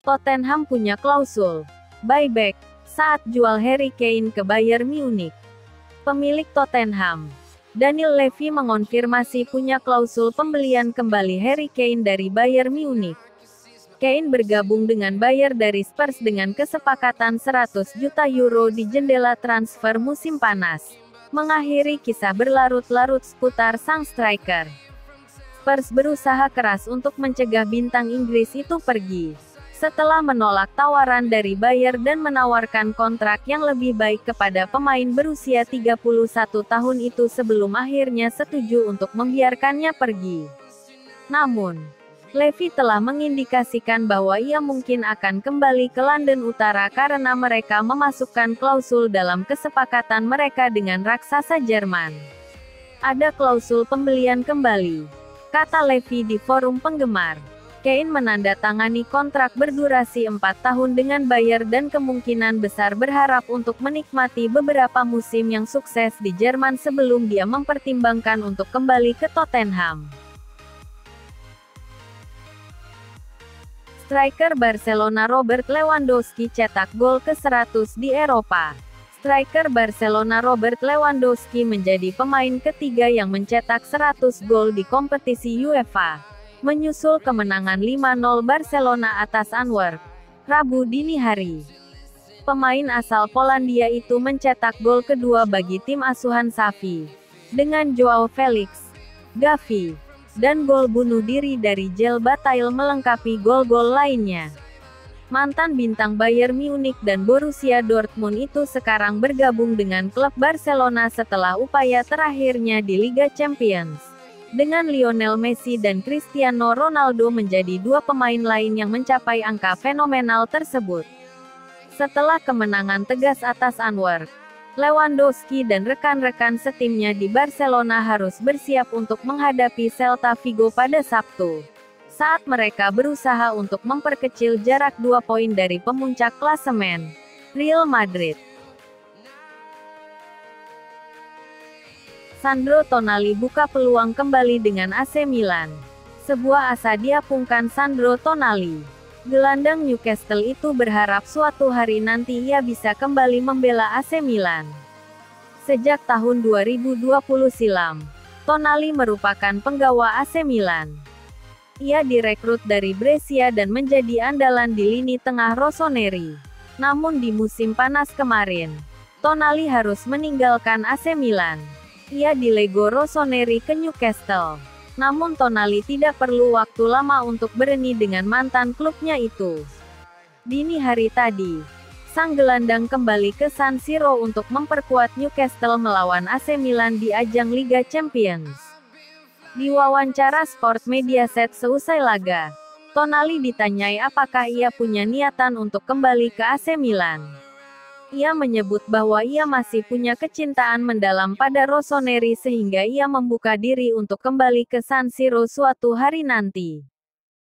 Tottenham punya klausul buyback saat jual Harry Kane ke Bayern Munich. Pemilik Tottenham, Daniel Levy mengonfirmasi punya klausul pembelian kembali Harry Kane dari Bayern Munich. Kane bergabung dengan Bayern dari Spurs dengan kesepakatan 100 juta euro di jendela transfer musim panas, mengakhiri kisah berlarut-larut seputar sang striker. Spurs berusaha keras untuk mencegah bintang Inggris itu pergi, setelah menolak tawaran dari Bayern dan menawarkan kontrak yang lebih baik kepada pemain berusia 31 tahun itu sebelum akhirnya setuju untuk membiarkannya pergi. Namun, Levy telah mengindikasikan bahwa ia mungkin akan kembali ke London Utara karena mereka memasukkan klausul dalam kesepakatan mereka dengan raksasa Jerman. Ada klausul pembelian kembali, kata Levy di forum penggemar. Kane menandatangani kontrak berdurasi 4 tahun dengan Bayern dan kemungkinan besar berharap untuk menikmati beberapa musim yang sukses di Jerman sebelum dia mempertimbangkan untuk kembali ke Tottenham. Striker Barcelona Robert Lewandowski cetak gol ke-100 di Eropa. Striker Barcelona Robert Lewandowski menjadi pemain ketiga yang mencetak 100 gol di kompetisi UEFA, menyusul kemenangan 5-0 Barcelona atas Antwerp, Rabu dini hari. Pemain asal Polandia itu mencetak gol kedua bagi tim asuhan Xavi, dengan Joao Felix, Gavi, dan gol bunuh diri dari Jel Bataille melengkapi gol-gol lainnya. Mantan bintang Bayern Munich dan Borussia Dortmund itu sekarang bergabung dengan klub Barcelona setelah upaya terakhirnya di Liga Champions, dengan Lionel Messi dan Cristiano Ronaldo menjadi dua pemain lain yang mencapai angka fenomenal tersebut. Setelah kemenangan tegas atas Antwerp, Lewandowski dan rekan-rekan setimnya di Barcelona harus bersiap untuk menghadapi Celta Vigo pada Sabtu, saat mereka berusaha untuk memperkecil jarak 2 poin dari pemuncak klasemen, Real Madrid. Sandro Tonali buka peluang kembali dengan AC Milan. Sebuah asa diapungkan Sandro Tonali. Gelandang Newcastle itu berharap suatu hari nanti ia bisa kembali membela AC Milan. Sejak tahun 2020 silam, Tonali merupakan penggawa AC Milan. Ia direkrut dari Brescia dan menjadi andalan di lini tengah rossoneri. Namun di musim panas kemarin, Tonali harus meninggalkan AC Milan. Ia dilego rossoneri ke Newcastle. Namun Tonali tidak perlu waktu lama untuk bereni dengan mantan klubnya itu. Dini hari tadi, sang gelandang kembali ke San Siro untuk memperkuat Newcastle melawan AC Milan di ajang Liga Champions. Di wawancara Sport Mediaset seusai laga, Tonali ditanyai apakah ia punya niatan untuk kembali ke AC Milan. Ia menyebut bahwa ia masih punya kecintaan mendalam pada rossoneri sehingga ia membuka diri untuk kembali ke San Siro suatu hari nanti.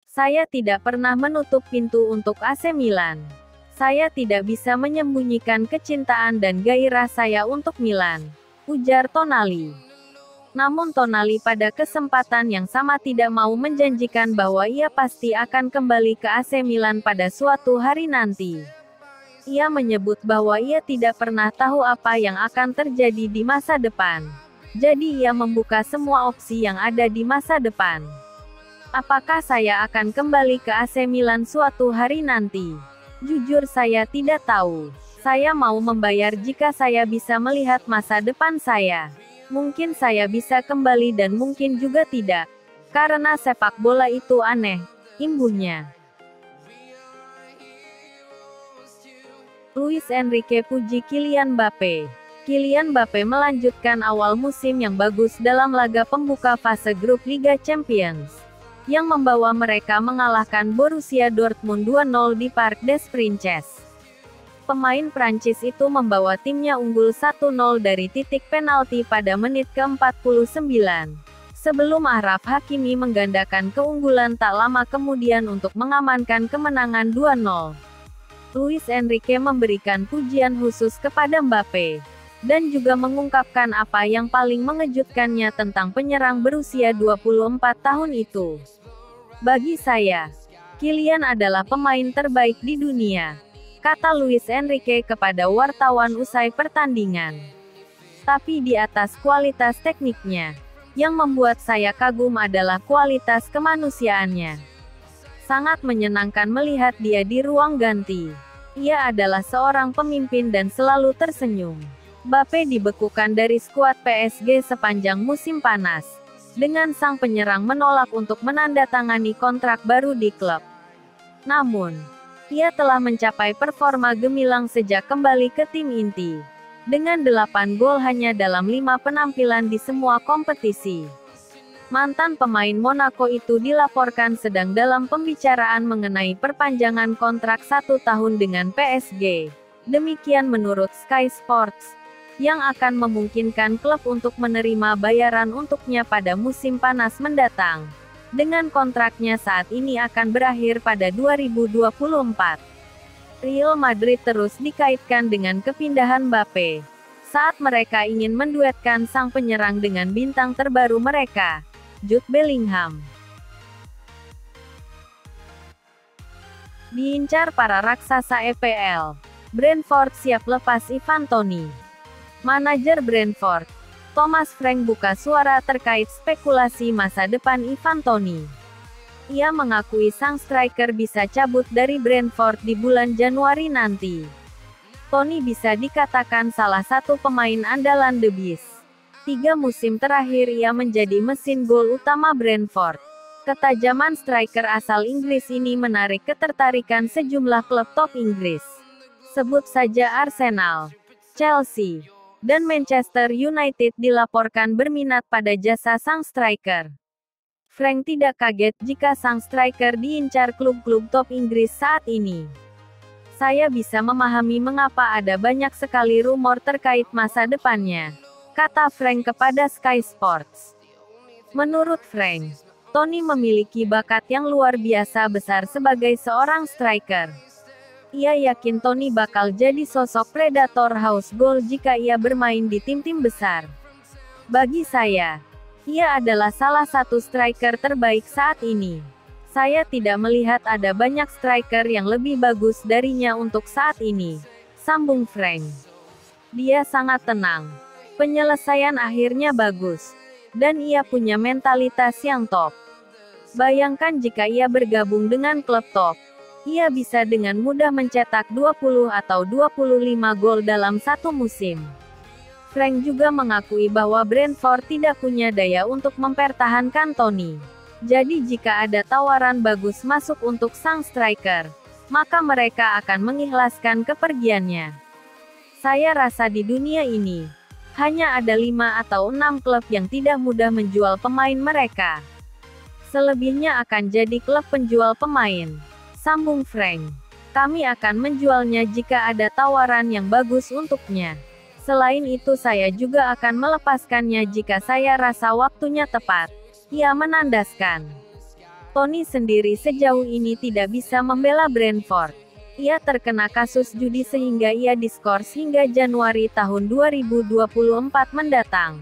Saya tidak pernah menutup pintu untuk AC Milan. Saya tidak bisa menyembunyikan kecintaan dan gairah saya untuk Milan, ujar Tonali. Namun Tonali pada kesempatan yang sama tidak mau menjanjikan bahwa ia pasti akan kembali ke AC Milan pada suatu hari nanti. Ia menyebut bahwa ia tidak pernah tahu apa yang akan terjadi di masa depan. Jadi ia membuka semua opsi yang ada di masa depan. Apakah saya akan kembali ke AC Milan suatu hari nanti? Jujur saya tidak tahu. Saya mau membayar jika saya bisa melihat masa depan saya. Mungkin saya bisa kembali dan mungkin juga tidak. Karena sepak bola itu aneh, imbuhnya. Luis Enrique puji Kylian Mbappe. Kylian Mbappe melanjutkan awal musim yang bagus dalam laga pembuka fase grup Liga Champions, yang membawa mereka mengalahkan Borussia Dortmund 2-0 di Parc des Princes. Pemain Prancis itu membawa timnya unggul 1-0 dari titik penalti pada menit ke-49, sebelum Achraf Hakimi menggandakan keunggulan tak lama kemudian untuk mengamankan kemenangan 2-0. Luis Enrique memberikan pujian khusus kepada Mbappe, dan juga mengungkapkan apa yang paling mengejutkannya tentang penyerang berusia 24 tahun itu. Bagi saya, Kylian adalah pemain terbaik di dunia, kata Luis Enrique kepada wartawan usai pertandingan. Tapi di atas kualitas tekniknya, yang membuat saya kagum adalah kualitas kemanusiaannya. Sangat menyenangkan melihat dia di ruang ganti. Ia adalah seorang pemimpin dan selalu tersenyum. Mbappe dibekukan dari skuad PSG sepanjang musim panas, dengan sang penyerang menolak untuk menandatangani kontrak baru di klub. Namun, ia telah mencapai performa gemilang sejak kembali ke tim inti, dengan 8 gol hanya dalam 5 penampilan di semua kompetisi. Mantan pemain Monaco itu dilaporkan sedang dalam pembicaraan mengenai perpanjangan kontrak 1 tahun dengan PSG. Demikian menurut Sky Sports, yang akan memungkinkan klub untuk menerima bayaran untuknya pada musim panas mendatang. Dengan kontraknya saat ini akan berakhir pada 2024. Real Madrid terus dikaitkan dengan kepindahan Mbappe, saat mereka ingin menduetkan sang penyerang dengan bintang terbaru mereka, Jude Bellingham. Diincar para raksasa EPL, Brentford siap lepas Ivan Toney. Manajer Brentford, Thomas Frank buka suara terkait spekulasi masa depan Ivan Toney. Ia mengakui sang striker bisa cabut dari Brentford di bulan Januari nanti. Toney bisa dikatakan salah satu pemain andalan The Beast. 3 musim terakhir ia menjadi mesin gol utama Brentford. Ketajaman striker asal Inggris ini menarik ketertarikan sejumlah klub top Inggris. Sebut saja Arsenal, Chelsea, dan Manchester United dilaporkan berminat pada jasa sang striker. Frank tidak kaget jika sang striker diincar klub-klub top Inggris saat ini. Saya bisa memahami mengapa ada banyak sekali rumor terkait masa depannya, kata Frank kepada Sky Sports. Menurut Frank, Toney memiliki bakat yang luar biasa besar sebagai seorang striker. Ia yakin Toney bakal jadi sosok predator haus gol jika ia bermain di tim-tim besar. Bagi saya, ia adalah salah satu striker terbaik saat ini. Saya tidak melihat ada banyak striker yang lebih bagus darinya untuk saat ini, sambung Frank. Dia sangat tenang. Penyelesaian akhirnya bagus, dan ia punya mentalitas yang top. Bayangkan jika ia bergabung dengan klub top, ia bisa dengan mudah mencetak 20 atau 25 gol dalam satu musim. Frank juga mengakui bahwa Brentford tidak punya daya untuk mempertahankan Toney. Jadi jika ada tawaran bagus masuk untuk sang striker, maka mereka akan mengikhlaskan kepergiannya. Saya rasa di dunia ini, hanya ada 5 atau 6 klub yang tidak mudah menjual pemain mereka. Selebihnya akan jadi klub penjual pemain, sambung Frank. Kami akan menjualnya jika ada tawaran yang bagus untuknya. Selain itu saya juga akan melepaskannya jika saya rasa waktunya tepat. Ia menandaskan. Toney sendiri sejauh ini tidak bisa membela Brentford. Ia terkena kasus judi sehingga ia diskors hingga Januari tahun 2024 mendatang.